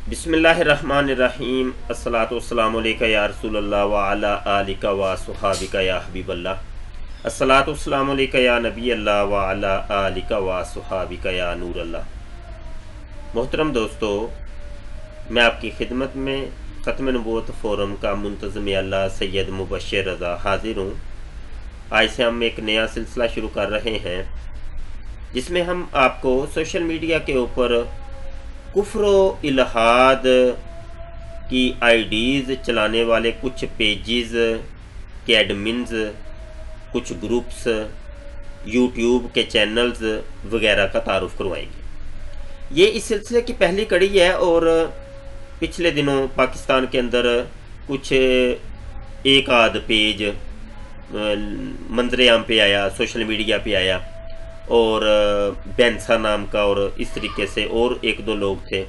बिस्मिल्लाहिर्रहमानिर्रहीम। अस्सलातु वस्सलामु अलैका या रसूलल्लाह व अला आलिका व सुहाबिका या हबीबल्लाह। अस्सलातु वस्सलामु अलैका या नबी अल्लाह व अला आलिका व सुहाबिका या नूर अल्लाह। मोहतरम दोस्तों, मैं आपकी खिदमत में ख़त्म नबूवत फ़ोरम का मुंतज़िम अल्लाह सैयद मुबश्शिर रज़ा हाज़िर हूँ। आज से हम एक नया सिलसिला शुरू कर रहे हैं जिसमें हम आपको सोशल मीडिया के ऊपर कुफ्र इल्हाद की आईडीज़ चलाने वाले कुछ पेजेस के एडमिन्स, कुछ ग्रुप्स, यूट्यूब के चैनल्स वगैरह का तारुफ करवाएंगे। ये इस सिलसिले की पहली कड़ी है और पिछले दिनों पाकिस्तान के अंदर कुछ एक आध पेज मंजर आम पे आया, सोशल मीडिया पे आया और बेंसा नाम का और इस तरीके से और एक दो लोग थे,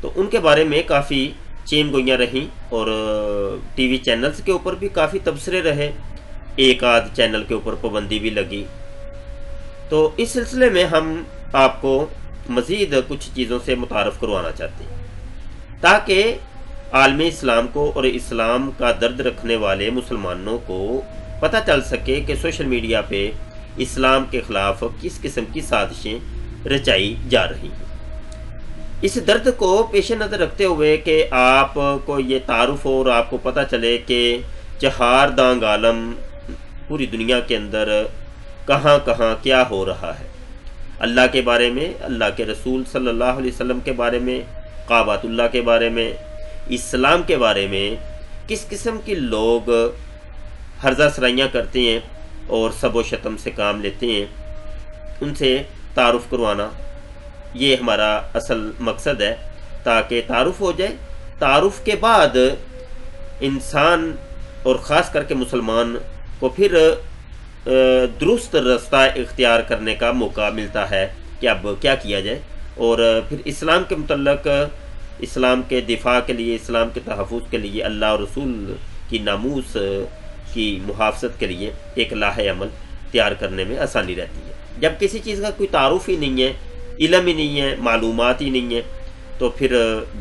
तो उनके बारे में काफ़ी चेम गोइयाँ रहीं और टीवी चैनल्स के ऊपर भी काफ़ी तबसरे रहे, एक आध चैनल के ऊपर पाबंदी भी लगी। तो इस सिलसिले में हम आपको मज़ीद कुछ चीज़ों से मुतारफ़ करवाना चाहते हैं ताकि आलमी इस्लाम को और इस्लाम का दर्द रखने वाले मुसलमानों को पता चल सके कि सोशल मीडिया पे इस्लाम के ख़िलाफ़ किस किस्म की साजिशें रचाई जा रही हैं। इस दर्द को पेश नज़र रखते हुए कि आपको ये तारुफ हो और आपको पता चले कि चहार दांग आलम पूरी दुनिया के अंदर कहाँ कहाँ क्या हो रहा है, अल्लाह के बारे में, अल्लाह के रसूल सल्लल्लाहु अलैहि वसल्लम के बारे में, काबातुल्लाह के बारे में, इस्लाम के बारे में किस किस्म के लोग हर्जा सराइयाँ करते हैं और सबो शतम से काम लेते हैं, उनसे तारुफ करवाना ये हमारा असल मकसद है ताकि तारुफ हो जाए। तारुफ के बाद इंसान और ख़ास करके मुसलमान को फिर दुरुस्त रास्ता इख्तियार करने का मौका मिलता है कि अब क्या किया जाए और फिर इस्लाम के मुतल्लक, इस्लाम के दिफा के लिए, इस्लाम के तहफ़्फ़ुज़ के लिए, अल्लाह और रसूल की नामूस की मुहाफ़ज़त के लिए एक लाहे अमल तैयार करने में आसानी रहती है। जब किसी चीज़ का कोई तारुफ ही नहीं है, इल्म ही नहीं है, मालूमात ही नहीं है, तो फिर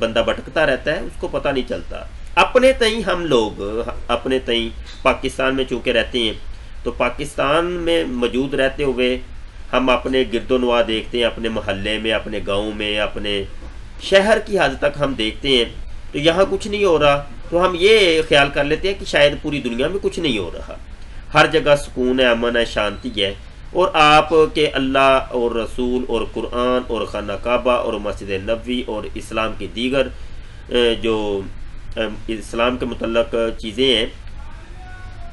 बंदा भटकता रहता है, उसको पता नहीं चलता। अपने तई हम लोग अपने तई पाकिस्तान में चूँकि रहते हैं, तो पाकिस्तान में मौजूद रहते हुए हम अपने गिरदोनवा देखते हैं, अपने मोहल्ले में, अपने गाँव में, अपने शहर की हद तक हम देखते हैं, तो यहाँ कुछ नहीं हो रहा तो हम ये ख्याल कर लेते हैं कि शायद पूरी दुनिया में कुछ नहीं हो रहा, हर जगह सुकून है, अमन है, शांति है। और आप के अल्लाह और रसूल और कुरान और खाना काबा और मस्जिद नबवी और इस्लाम की दीगर जो इस्लाम के मुतल्लक चीज़ें हैं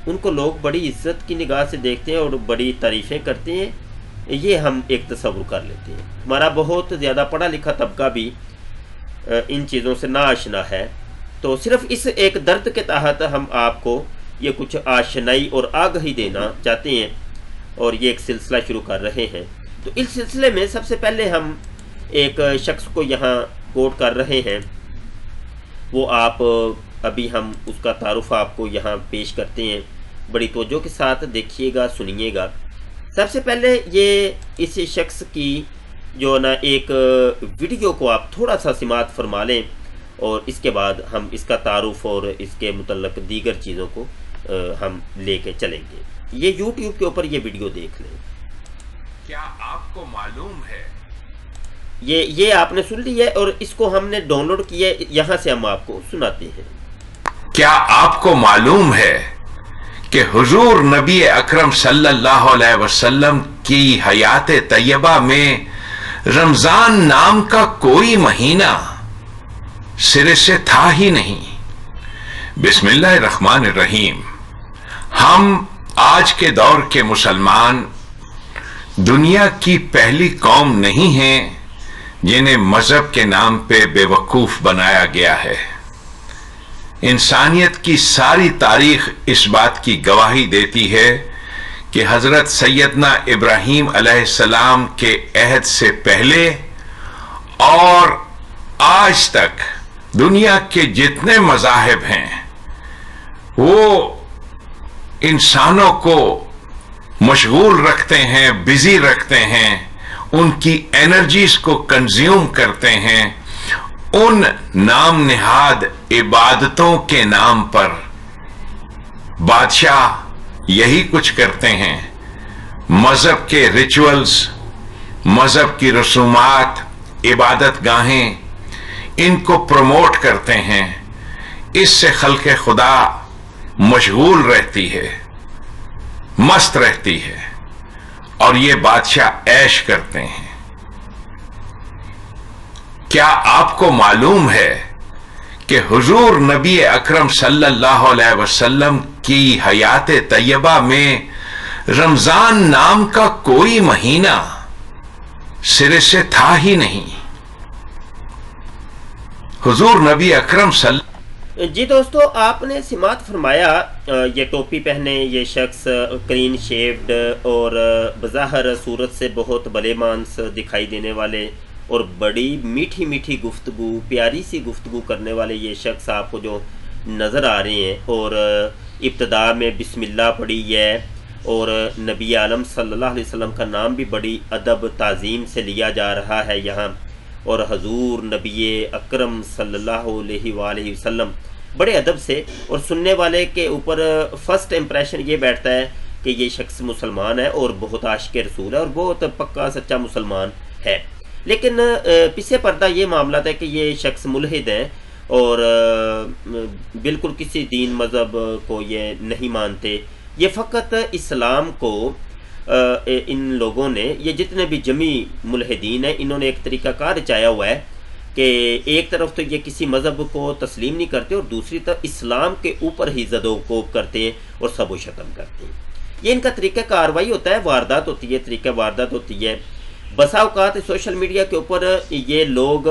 उनको लोग बड़ी इज्जत की निगाह से देखते हैं और बड़ी तारीफ़ें करते हैं, ये हम एक तसव्वुर कर लेते हैं। हमारा बहुत ज़्यादा पढ़ा लिखा तबका भी इन चीज़ों से नाआशना है, तो सिर्फ इस एक दर्द के तहत हम आपको ये कुछ आशनाई और आगाही देना चाहते हैं और ये एक सिलसिला शुरू कर रहे हैं। तो इस सिलसिले में सबसे पहले हम एक शख्स को यहाँ कोट कर रहे हैं, वो आप अभी हम उसका तारुफ आपको यहाँ पेश करते हैं, बड़ी तवज्जो के साथ देखिएगा, सुनिएगा। सबसे पहले ये इस शख्स की जो ना एक वीडियो को आप थोड़ा सा सिमात फरमा लें और इसके बाद हम इसका तारुफ और इसके मुतल्लक दीगर चीज़ों को हम लेके चलेंगे। ये YouTube के ऊपर ये वीडियो देख लें। क्या आपको मालूम है, ये आपने सुन ली है और इसको हमने डाउनलोड किया है, यहाँ से हम आपको सुनाते हैं। क्या आपको मालूम है कि हुजूर नबी अकरम सल्लल्लाहु अलैहि वसल्लम की हयात तैयबा में रमजान नाम का कोई महीना सिरे से था ही नहीं। बिस्मिल्लाहिर्रहमानिर्रहीम। हम आज के दौर के मुसलमान दुनिया की पहली कौम नहीं हैं जिन्हें मजहब के नाम पे बेवकूफ बनाया गया है। इंसानियत की सारी तारीख इस बात की गवाही देती है कि हजरत सैयदना इब्राहीम अलैहिस्सलाम के अहद से पहले और आज तक दुनिया के जितने मज़ाहिब हैं वो इंसानों को मशगूल रखते हैं, बिजी रखते हैं, उनकी एनर्जीज को कंज्यूम करते हैं उन नाम निहाद इबादतों के नाम पर बादशाह यही कुछ करते हैं। मजहब के रिचुअल्स, मजहब की रसूमात, इबादत गाहें, इनको प्रमोट करते हैं। इससे खल्के खुदा मशगूल रहती है, मस्त रहती है, और ये बादशाह ऐश करते हैं। क्या आपको मालूम है कि हुजूर नबी अकरम सल्लल्लाहु अलैहि वसल्लम की हयात तैयबा में रमजान नाम का कोई महीना सिरे से था ही नहीं। हुजूर नबी अकरम जी दोस्तों, आपने सिमात फरमाया ये टोपी पहने ये शख्स क्लीन शेव्ड और बज़ाहिर सूरत से बहुत भले मानस दिखाई देने वाले और बड़ी मीठी मीठी गुफ्तगू, प्यारी सी गुफ्तगू करने वाले ये शख्स आपको जो नज़र आ रहे हैं, और इब्तदा में बिस्मिल्लाह पढ़ी है और नबी आलम सल्लल्लाहु अलैहि वसल्लम का नाम भी बड़ी अदब ताज़ीम से लिया जा रहा है यहाँ, और हजूर नबी अकरम सल्लल्लाहु अलैहि वसल्लम बड़े अदब से, और सुनने वाले के ऊपर फर्स्ट इम्प्रेशन ये बैठता है कि ये शख्स मुसलमान है और बहुत आशिक़ रसूल है और बहुत पक्का सच्चा मुसलमान है। लेकिन पीछे पर्दा ये मामला था कि ये शख्स मुल्हिद हैं और बिल्कुल किसी दीन मज़हब को ये नहीं मानते। ये फ़कत इस्लाम को इन लोगों ने, ये जितने भी जमी मुल्हिदीन हैं, इन्होंने एक तरीक़ाकार रचाया हुआ है कि एक तरफ तो ये किसी मज़हब को तस्लीम नहीं करते और दूसरी तरफ इस्लाम के ऊपर ही ज़दोकोब करते हैं और सब शतम करते हैं। ये इनका तरीक़ा कार्रवाई होता है, वारदात होती है, तरीक़ा वारदात होती है। बसा औकात सोशल मीडिया के ऊपर ये लोग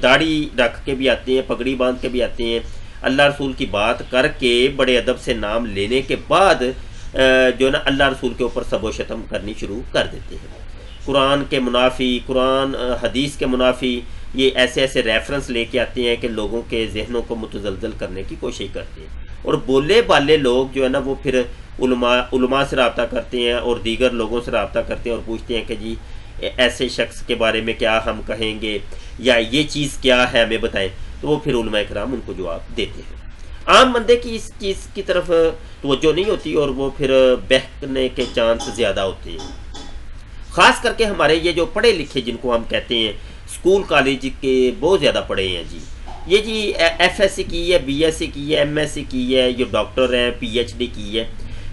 दाढ़ी रख के भी आते हैं, पगड़ी बांध के भी आते हैं, अल्लाह रसूल की बात करके बड़े अदब से नाम लेने के बाद जो ना अल्लाह रसूल के ऊपर सबो शतम करनी शुरू कर देते हैं। कुरान के मुनाफी, कुरान हदीस के मुनाफी ये ऐसे ऐसे रेफरेंस लेके आते हैं कि लोगों के जहनों को मुतज़लज़ल करने की कोशिश करते हैं, और बोले बाले लोग जो है ना वो फिर उलमा से रब्ता करते हैं और दीगर लोगों से रब्ता करते हैं और पूछते हैं कि जी ऐसे शख्स के बारे में क्या हम कहेंगे या ये चीज़ क्या है हमें बताएं, तो वो फिर उलमा इकराम उनको जवाब देते हैं। आम बंदे की इस चीज़ की तरफ तवज्जो नहीं होती और वो फिर बहकने के चांस ज़्यादा होते हैं। ख़ास करके हमारे ये जो पढ़े लिखे जिनको हम कहते हैं, स्कूल कॉलेज के बहुत ज़्यादा पढ़े हैं जी, ये जी FSC की है, BSc की है, MSc की है, ये डॉक्टर हैं, PhD की है।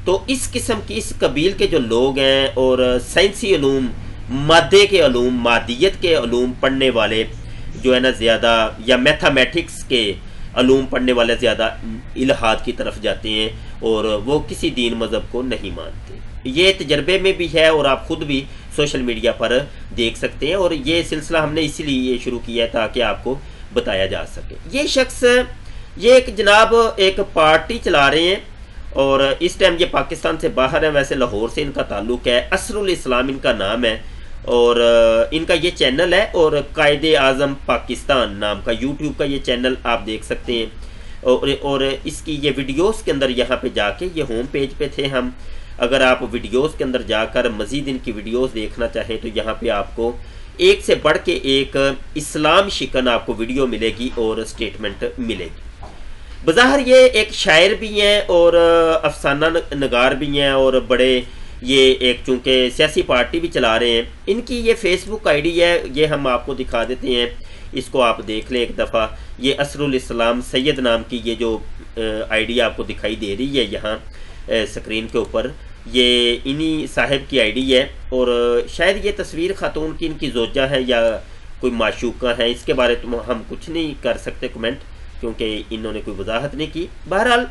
तो इस किस्म की इस कबील के जो लोग हैं और साइंसी उलूम, मादे के उलूम, मादियत के उलूम पढ़ने वाले जो है ना ज़्यादा, या मैथमेटिक्स के उलूम पढ़ने वाले ज़्यादा इल्हाद की तरफ जाते हैं और वो किसी दीन मज़हब को नहीं मानते। ये तजर्बे में भी है और आप ख़ुद भी सोशल मीडिया पर देख सकते हैं, और ये सिलसिला हमने इसीलिए शुरू किया है ताकि आपको बताया जा सके। ये शख्स, ये एक जनाब एक पार्टी चला रहे हैं और इस टाइम ये पाकिस्तान से बाहर है, वैसे लाहौर से इनका ताल्लुक़ है, असरुल इस्लाम इनका नाम है, और इनका ये चैनल है और कायदे आज़म पाकिस्तान नाम का यूट्यूब का ये चैनल आप देख सकते हैं। और इसकी ये वीडियोस के अंदर यहाँ पे जाके, ये होम पेज पे थे हम, अगर आप वीडियोस के अंदर जाकर मज़ीद इनकी वीडियोस देखना चाहें तो यहाँ पे आपको एक से बढ़ के एक इस्लाम शिकन आपको वीडियो मिलेगी और स्टेटमेंट मिलेगी। बज़ाहिर ये एक शायर भी हैं और अफसाना नगार भी हैं और बड़े ये एक चूँकि सियासी पार्टी भी चला रहे हैं। इनकी ये फेसबुक आईडी है, ये हम आपको दिखा देते हैं, इसको आप देख लें एक दफ़ा। ये असरुल इस्लाम सैयद नाम की ये जो आईडी आपको दिखाई दे रही है यहाँ स्क्रीन के ऊपर, ये इन्हीं साहिब की आईडी है और शायद ये तस्वीर खातून की इनकी जोजा है या कोई माशूका है, इसके बारे में हम कुछ नहीं कर सकते कमेंट, क्योंकि इन्होंने कोई वजाहत नहीं की। बहरहाल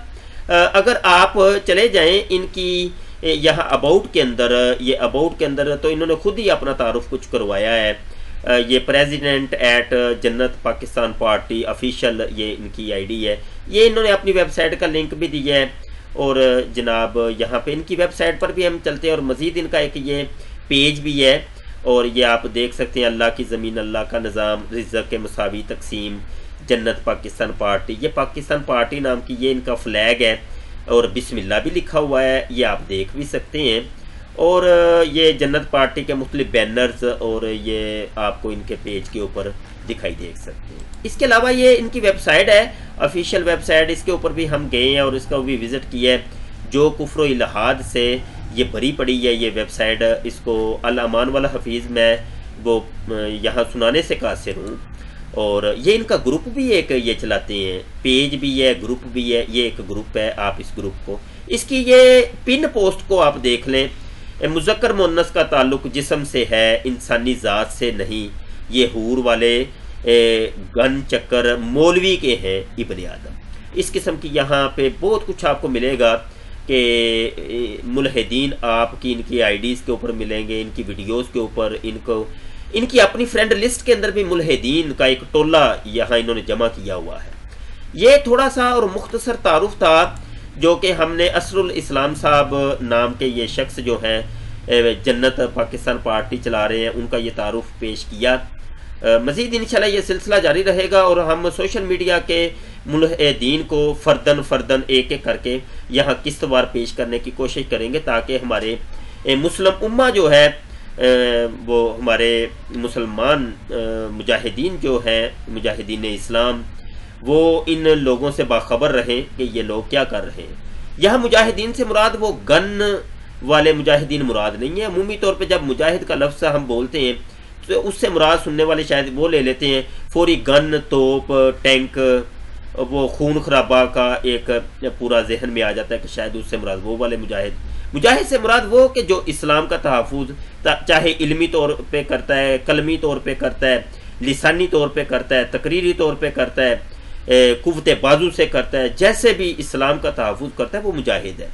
अगर आप चले जाएं इनकी यहाँ अबाउट के अंदर, ये अबाउट के अंदर तो इन्होंने खुद ही अपना तारुफ कुछ करवाया है। ये प्रेसिडेंट एट जन्नत पाकिस्तान पार्टी ऑफिशियल ये इनकी आईडी है। ये इन्होंने अपनी वेबसाइट का लिंक भी दिया है और जनाब यहाँ पे इनकी वेबसाइट पर भी हम चलते हैं और मज़ीद इनका एक ये पेज भी है और ये आप देख सकते हैं, अल्लाह की ज़मीन अल्लाह का निज़ाम, रिज़्क़ के मसावी तकसीम, जन्नत पाकिस्तान पार्टी। ये पाकिस्तान पार्टी नाम की ये इनका फ्लैग है और बिस्मिल्लाह भी लिखा हुआ है, ये आप देख भी सकते हैं। और ये जन्नत पार्टी के मुख्तलिफ बैनर्स और ये आपको इनके पेज के ऊपर दिखाई देख सकते हैं। इसके अलावा ये इनकी वेबसाइट है, ऑफिशियल वेबसाइट, इसके ऊपर भी हम गए हैं और इसका भी विज़िट किया है। जो कुफ्र इल्हाद से ये भरी पड़ी है ये वेबसाइट, इसको अल अमान वाला हफीज़ मैं वो यहाँ सुनाने से कासिर हूँ। और ये इनका ग्रुप भी एक ये चलाते हैं, पेज भी है, ग्रुप भी है। ये एक ग्रुप है, आप इस ग्रुप को, इसकी ये पिन पोस्ट को आप देख लें। मुज़क्कर मुन्नस का ताल्लुक जिस्म से है, इंसानी ज़ात से नहीं। ये हूर वाले गन चक्कर मौलवी के हैं इब्न आदम। इस किस्म की यहाँ पे बहुत कुछ आपको मिलेगा कि मुल्हिदीन आपकी इनकी आईडीज़ के ऊपर मिलेंगे, इनकी वीडियोस के ऊपर, इनकी अपनी फ्रेंड लिस्ट के अंदर भी मुल्हिदीन का एक टोला यहाँ इन्होंने जमा किया हुआ है। ये थोड़ा सा और मुख्तसर तारुफ था जो कि हमने असरुल इस्लाम साहब नाम के ये शख्स जो हैं जन्नत पाकिस्तान पार्टी चला रहे हैं, उनका ये तारुफ पेश किया। मज़ीद इंशाल्लाह ये सिलसिला जारी रहेगा और हम सोशल मीडिया के मुल्हिदीन को फ़र्दन एक एक करके यहाँ किस्तवार पेश करने की कोशिश करेंगे, ताकि हमारे मुस्लिम उम्मा जो है वो हमारे मुसलमान मुजाहिदीन जो हैं, मुजाहिदीन इस्लाम, वो इन लोगों से बाखबर रहें कि ये लोग क्या कर रहे हैं। यहाँ मुजाहिदीन से मुराद वो गन वाले मुजाहिदीन मुराद नहीं है। अमूमी तौर पे जब मुजाहिद का लफ्ज़ हम बोलते हैं तो उससे मुराद सुनने वाले शायद वो ले लेते हैं फौरी गन, तोप, टैंक, वो खून खराबा का एक पूरा जहन में आ जाता है कि शायद उससे मुराद वो वाले मुजाहिद से मुराद वो कि जो इस्लाम का तहफ़्फ़ुज़ चाहे इल्मी तौर पे करता है, कलमी तौर पे करता है, लिसानी तौर पे करता है, तकरीरी तौर पे करता है, कुव्वते बाजू से करता है, जैसे भी इस्लाम का तहफ़्फ़ुज़ करता है वो मुजाहिद है।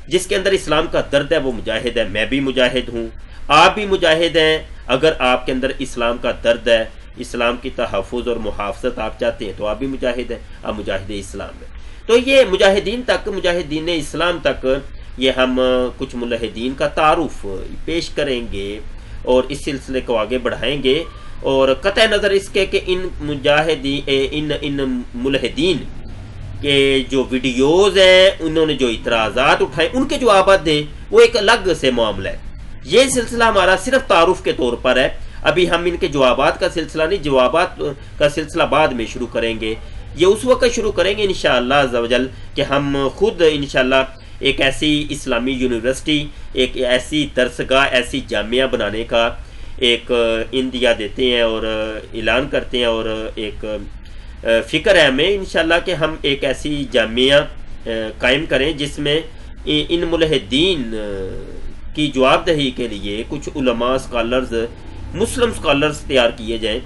जिसके अंदर इस्लाम का दर्द है वो मुजाहिद है। मैं भी मुजाहिद हूँ, आप भी मुजाहिद हैं। अगर आपके अंदर इस्लाम का दर्द है, इस्लाम की तहफ़्फ़ुज़ और मुहाफ़ज़त आप चाहते हैं तो आप भी मुजाहिद हैं, आप मुजाहिद इस्लाम हैं। तो ये मुजाहिदीन तक, मुजाहिदीन इस्लाम तक ये हम कुछ मुल्हिदीन का तारुफ पेश करेंगे और इस सिलसिले को आगे बढ़ाएंगे। और कतई नज़र इसके कि इन मुल्हिदीन के जो वीडियोज़ हैं, उन्होंने जो इतराज़ात उठाए, उनके जवाब दें, वो एक अलग से मामला है। ये सिलसिला हमारा सिर्फ तारुफ के तौर पर है। अभी हम इनके जवाबात का सिलसिला नहीं, जवाबात का सिलसिला बाद में शुरू करेंगे। ये उस वक्त शुरू करेंगे इंशाअल्लाह अज़्ज़वजल कि हम खुद इंशाअल्लाह एक ऐसी इस्लामी यूनिवर्सिटी, एक ऐसी दरसगाह, ऐसी जामिया बनाने का एक इंदिया देते हैं और ऐलान करते हैं। और एक फ़िक्र है हमें इंशाअल्लाह कि हम एक ऐसी जामिया कायम करें जिसमें इन मुल्हिदीन की जवाबदही के लिए कुछ उलमा, स्कॉलर्स, मुस्लिम स्कॉलर्स तैयार किए जाएं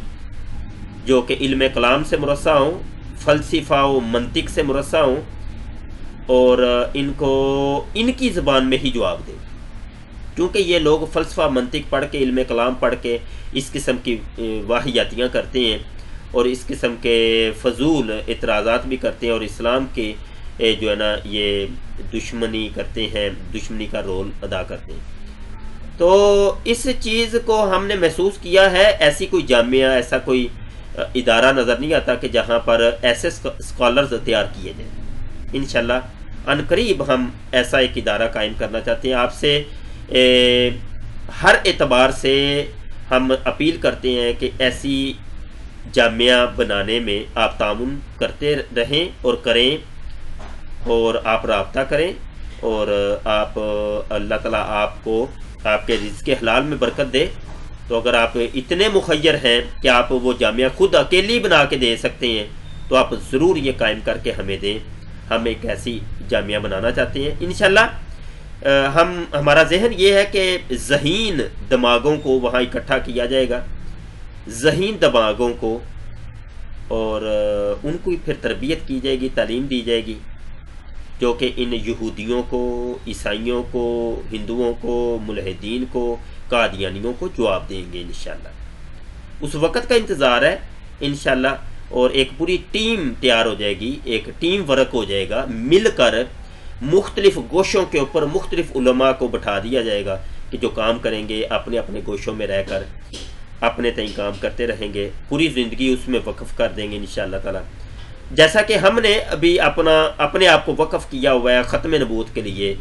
जो कि इल्म कलाम से मुरस्सा हों, फ़लसफ़ा व मंतिक से मुरस्सा हों और इनको इनकी ज़बान में ही जवाब दें। क्योंकि ये लोग फ़लसफ़ा, मंतिक पढ़ के, इल्म कलाम पढ़ के इस किस्म की वाहियातियाँ करते हैं और इस किस्म के फजूल इतराज़ात भी करते हैं और इस्लाम के जो है ना ये दुश्मनी करते हैं, दुश्मनी का रोल अदा करते हैं। तो इस चीज़ को हमने महसूस किया है। ऐसी कोई जामिया, ऐसा कोई इदारा नज़र नहीं आता कि जहाँ पर ऐसे स्कॉलर्स तैयार किए जाएँ। इंशाअल्लाह अनकरीब हम ऐसा एक इदारा कायम करना चाहते हैं। आपसे हर एतबार से हम अपील करते हैं कि ऐसी जामिया बनाने में आप तामुन करते रहें और करें और आप राब्ता करें और आप अल्लाह ताला आपको आपके रिज़्क़ के हलाल में बरकत दे। तो अगर आप इतने मुखय्यर हैं कि आप वो जामिया खुद अकेली बना के दे सकते हैं तो आप ज़रूर ये कायम करके हमें दें। हम एक ऐसी जामिया बनाना चाहते हैं इंशाअल्लाह। हमारा जहन ये है कि ज़हीन दिमागों को वहाँ इकट्ठा किया जाएगा, ज़हीन दिमागों को, और उनको फिर तरबियत की जाएगी, तालीम दी जाएगी जो कि इन यहूदियों को, ईसाइयों को, हिंदुओं को, मुल्हिदीन को, कादियानियों को जवाब देंगे इंशाअल्लाह। उस वक़्त का इंतज़ार है इंशाअल्लाह। और एक पूरी टीम तैयार हो जाएगी, एक टीम वर्क हो जाएगा, मिलकर मुख्तलिफ गोशों के ऊपर मुख्तलिफ उलमा को बैठा दिया जाएगा कि जो काम करेंगे अपने अपने गोशों में रहकर अपने तय काम करते रहेंगे, पूरी ज़िंदगी उसमें वक्फ़ कर देंगे इंशाअल्लाह ताला। जैसा कि हमने अभी अपने आप को वक्फ़ किया हुआ है ख़त्म नबूवत के लिए,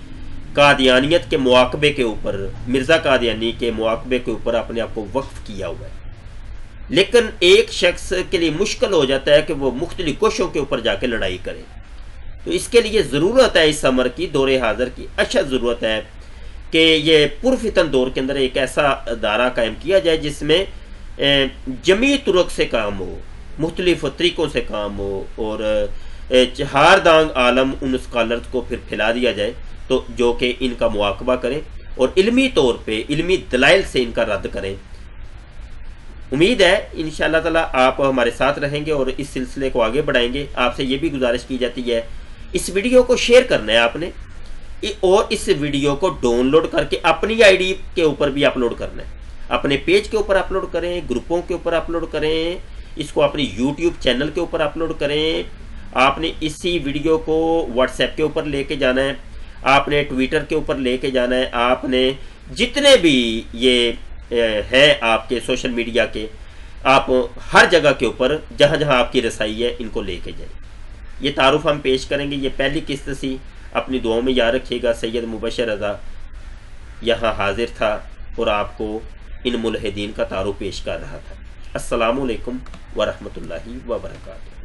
कादियानियत के मुआक़बे के ऊपर, मिर्ज़ा कादियानी के मुआक़बे के ऊपर अपने आप को वक्फ़ किया हुआ है। लेकिन एक शख्स के लिए मुश्किल हो जाता है कि वो मुख्तलिफ कोशों के ऊपर जाके लड़ाई करे। तो इसके लिए ज़रूरत है इस अमर की, दौरे हाज़र की अच्छा ज़रूरत है कि ये पुरफितन दौर के अंदर एक ऐसा दायरा कायम किया जाए जिसमें जमी तुरक से काम हो, मुख्तलिफ तरीक़ों से काम हो, और हार दांग आलम उन स्कॉलर्स को फिर फैला दिया जाए तो जो कि इनका मुआकबा करें और इल्मी तौर पे इल्मी दलाइल से इनका रद्द करें। उम्मीद है इंशाअल्लाह ताला आप हमारे साथ रहेंगे और इस सिलसिले को आगे बढ़ाएंगे। आपसे ये भी गुजारिश की जाती है इस वीडियो को शेयर करना है आपने, और इस वीडियो को डाउनलोड करके अपनी आईडी के ऊपर भी अपलोड करना है, अपने पेज के ऊपर अपलोड करें, ग्रुपों के ऊपर अपलोड करें, इसको अपनी यूट्यूब चैनल के ऊपर अपलोड करें। आपने इसी वीडियो को व्हाट्सएप के ऊपर लेके जाना है, आपने ट्विटर के ऊपर लेके जाना है, आपने जितने भी ये है आपके सोशल मीडिया के, आप हर जगह के ऊपर जहाँ जहाँ आपकी रसाई है इनको लेके जाएं। ये तारुफ हम पेश करेंगे, ये पहली किस्त सी, अपनी दुआओं में याद रखिएगा। सैयद मुबशर रज़ा यहाँ हाजिर था और आपको इन मुल्हिदीन का तारुफ पेश कर रहा था। अस्सलामु अलैकुम व रहमतुल्लाहि व बरकातुहू।